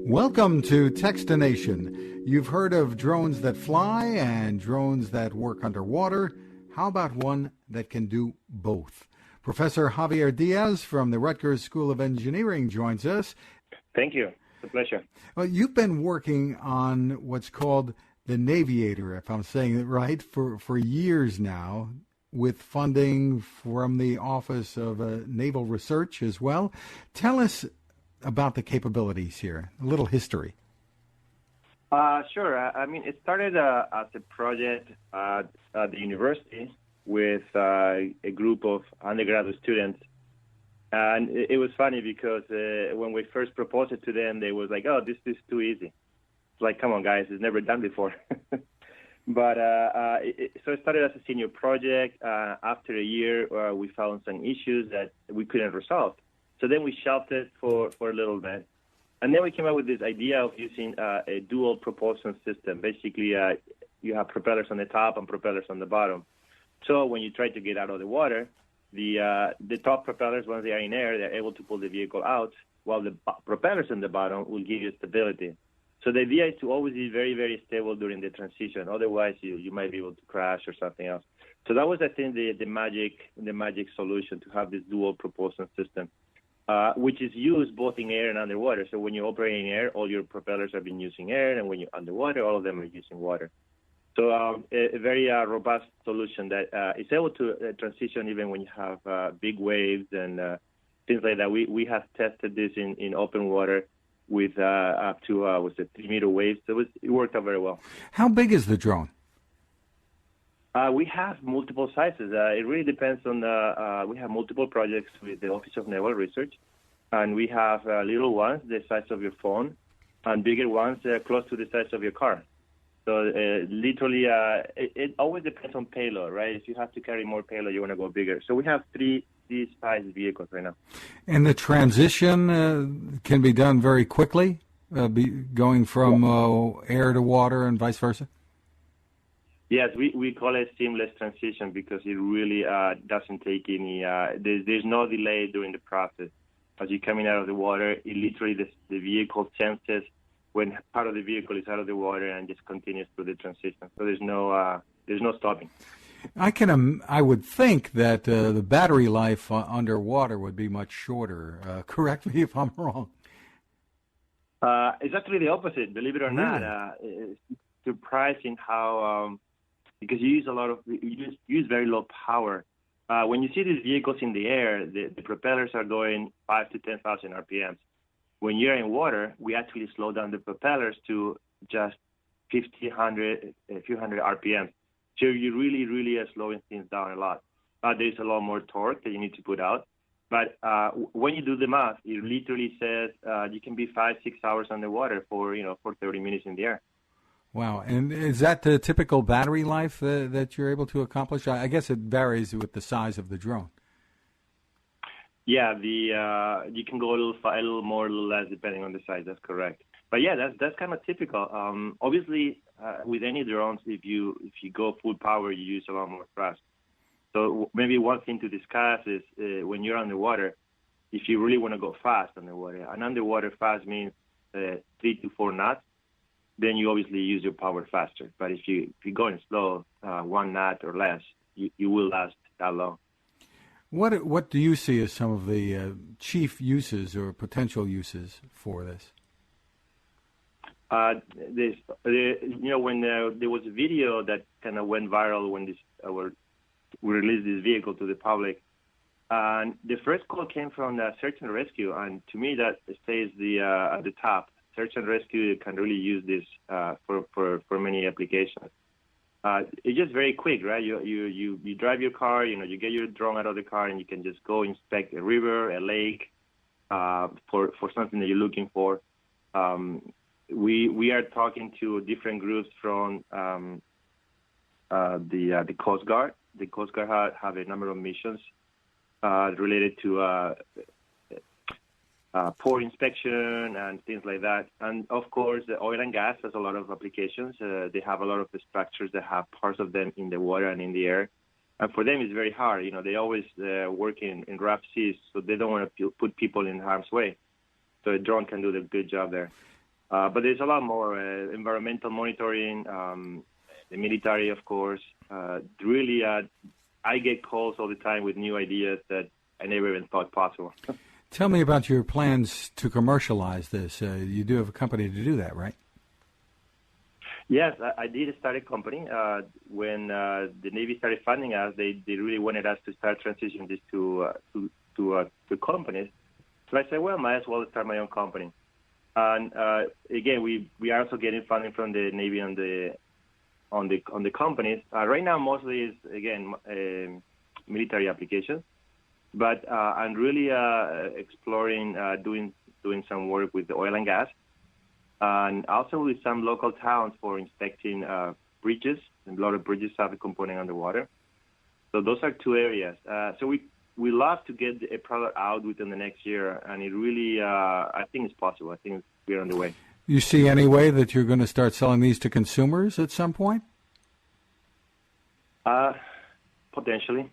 Welcome to Techstination. You've heard of drones that fly and drones that work underwater. How about one that can do both? Professor Javier Diez from the Rutgers School of Engineering joins us. Thank you. It's a pleasure. Well, you've been working on what's called the Naviator, if I'm saying it right, for years now, with funding from the Office of Naval Research as well. Tell us about the capabilities here, a little history. Sure. It started as a project at the university with a group of undergraduate students. And it was funny because when we first proposed it to them, they was like, oh, this is too easy. It's like, come on, guys, it's never done before. But so it started as a senior project. After a year, we found some issues that we couldn't resolve. So then we shelved it for a little bit. And then we came up with this idea of using a dual propulsion system. Basically, you have propellers on the top and propellers on the bottom. So when you try to get out of the water, the top propellers, once they are in air, they're able to pull the vehicle out, while the propellers on the bottom will give you stability. So the idea is to always be very, very stable during the transition. Otherwise, you might be able to crash or something else. So that was, I think, the magic solution, to have this dual propulsion system. Which is used both in air and underwater. So when you operate in air, all your propellers have been using air, and when you're underwater, all of them are using water. So a very robust solution that is able to transition even when you have big waves and things like that. We have tested this in open water with up to 3-meter waves. So it worked out very well. How big is the drone? We have multiple sizes. It really depends on we have multiple projects with the Office of Naval Research, and we have little ones the size of your phone, and bigger ones close to the size of your car. So literally, it always depends on payload, right? If you have to carry more payload, you want to go bigger. So we have these size vehicles right now. And the transition can be done very quickly, going from air to water and vice versa? Yes, we call it seamless transition because it really doesn't take any, there's no delay during the process. As you're coming out of the water, it literally, the vehicle senses when part of the vehicle is out of the water and just continues through the transition. So there's no stopping. I would think that the battery life underwater would be much shorter. Correct me if I'm wrong. It's actually the opposite, believe it or not. It's surprising how... because you use very low power. When you see these vehicles in the air, the propellers are going 5,000 to 10,000 RPMs. When you're in water, we actually slow down the propellers to just a few hundred RPMs. So you really, really are slowing things down a lot. There's a lot more torque that you need to put out. But when you do the math, it literally says you can be 5-6 hours underwater for 30 minutes in the air. Wow. And is that the typical battery life that you're able to accomplish? I guess it varies with the size of the drone. Yeah, you can go a little more, a little less, depending on the size. That's correct. But yeah, that's kind of typical. Obviously, with any drones, if you go full power, you use a lot more thrust. So maybe one thing to discuss is when you're underwater, if you really want to go fast underwater, and underwater fast means 3 to 4 knots. Then you obviously use your power faster. But if you're going slow, 1 knot or less, you will last that long. What do you see as some of the chief uses or potential uses for this? When there was a video that kind of went viral when we released this vehicle to the public, and the first call came from the search and rescue, and to me that stays at the top. Search and rescue can really use this for many applications. It's just very quick, right? You drive your car, you get your drone out of the car, and you can just go inspect a river, a lake, for something that you're looking for. We are talking to different groups from the Coast Guard. The Coast Guard have a number of missions related to port inspection and things like that. And of course, the oil and gas has a lot of applications. They have a lot of the structures that have parts of them in the water and in the air. And for them, it's very hard. They always work in rough seas, so they don't want to put people in harm's way. So a drone can do a good job there. But there's a lot more environmental monitoring, the military, of course. Really, I get calls all the time with new ideas that I never even thought possible. Tell me about your plans to commercialize this. You do have a company to do that, right? Yes, I did start a company. When the Navy started funding us, they really wanted us to start transitioning this to companies. So I said, well, might as well start my own company. And again, we are also getting funding from the Navy on the companies. Right now, mostly is again military applications, but I'm really exploring doing some work with the oil and gas, and also with some local towns for inspecting bridges. And a lot of bridges have a component underwater. So those are two areas. So we love to get a product out within the next year, and it really, I think it's possible. I think we're on the way. You see any way that you're going to start selling these to consumers at some point? Potentially.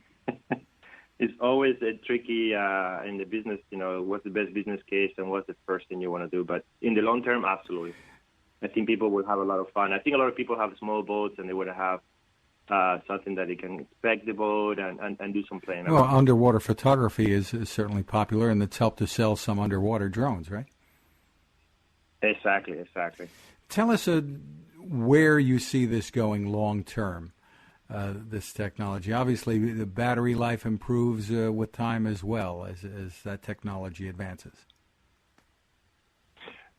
It's always a tricky in the business, what's the best business case and what's the first thing you want to do. But in the long term, absolutely. I think people will have a lot of fun. I think a lot of people have small boats, and they would have something that they can inspect the boat and do some playing. Well, underwater photography is certainly popular, and it's helped to sell some underwater drones, right? Exactly. Tell us where you see this going long term, this technology. Obviously, the battery life improves with time as well as that technology advances.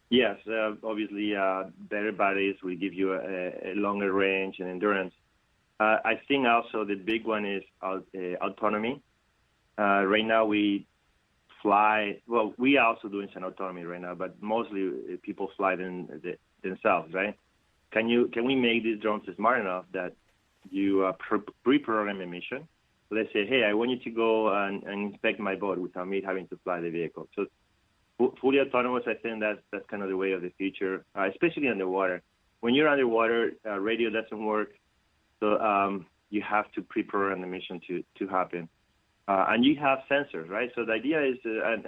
Yes, obviously, better batteries will give you a longer range and endurance. I think also the big one is autonomy. Right now we fly. Well, we are also doing some autonomy right now, but mostly people fly themselves, right? Can we make these drones smart enough that you pre-program a mission? So they say, hey, I want you to go and inspect my boat without me having to fly the vehicle. So fully autonomous, I think that's kind of the way of the future, especially underwater. When you're underwater, radio doesn't work. So you have to pre-program the mission to happen. And you have sensors, right? So the idea is, and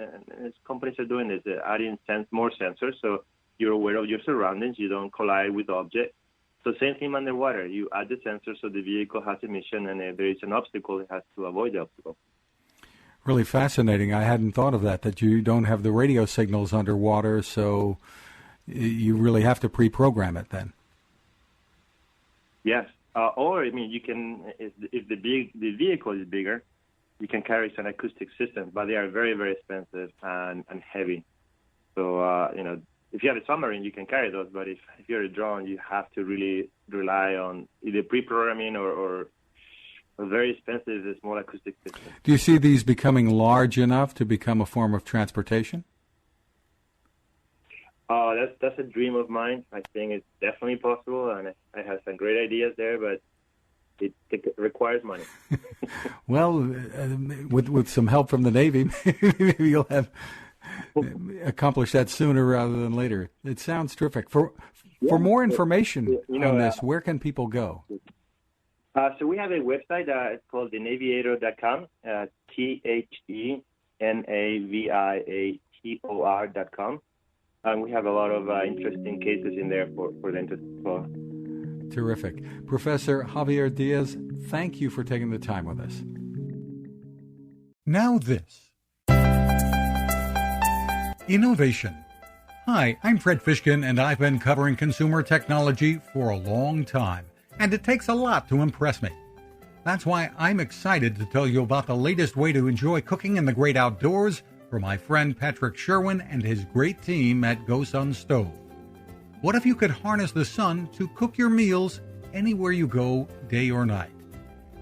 companies are doing this, adding more sensors so you're aware of your surroundings, you don't collide with objects. So same thing underwater. You add the sensor so the vehicle has a mission, and if there is an obstacle, it has to avoid the obstacle. Really fascinating. I hadn't thought of that you don't have the radio signals underwater, so you really have to pre-program it then. Yes. Or, you can, if the vehicle is bigger, you can carry some acoustic systems, but they are very, very expensive and heavy. So, if you have a submarine, you can carry those, but if you're a drone, you have to really rely on either pre-programming or a very expensive small acoustic system. Do you see these becoming large enough to become a form of transportation? That's a dream of mine. I think it's definitely possible, and I have some great ideas there, but it requires money. Well, with some help from the Navy, maybe you'll have accomplished that sooner rather than later. It sounds terrific. For more information on this, where can people go? So we have a website. It's called thenaviator.com, TheNaviator.com. And we have a lot of interesting cases in there for the interest as well. Terrific. Professor Javier Diez, thank you for taking the time with us. Now this. Innovation. Hi, I'm Fred Fishkin, and I've been covering consumer technology for a long time, and it takes a lot to impress me. That's why I'm excited to tell you about the latest way to enjoy cooking in the great outdoors from my friend Patrick Sherwin and his great team at GoSun Stove. What if you could harness the sun to cook your meals anywhere you go, day or night?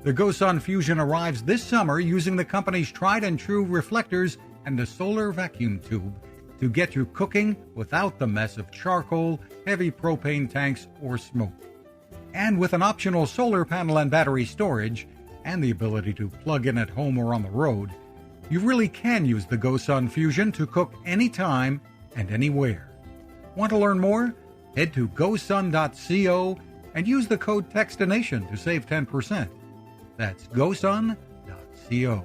The GoSun Fusion arrives this summer using the company's tried and true reflectors and a solar vacuum tube to get you cooking without the mess of charcoal, heavy propane tanks, or smoke. And with an optional solar panel and battery storage, and the ability to plug in at home or on the road, you really can use the GoSun Fusion to cook anytime and anywhere. Want to learn more? Head to gosun.co and use the code TEXTINATION to save 10%. That's gosun.co.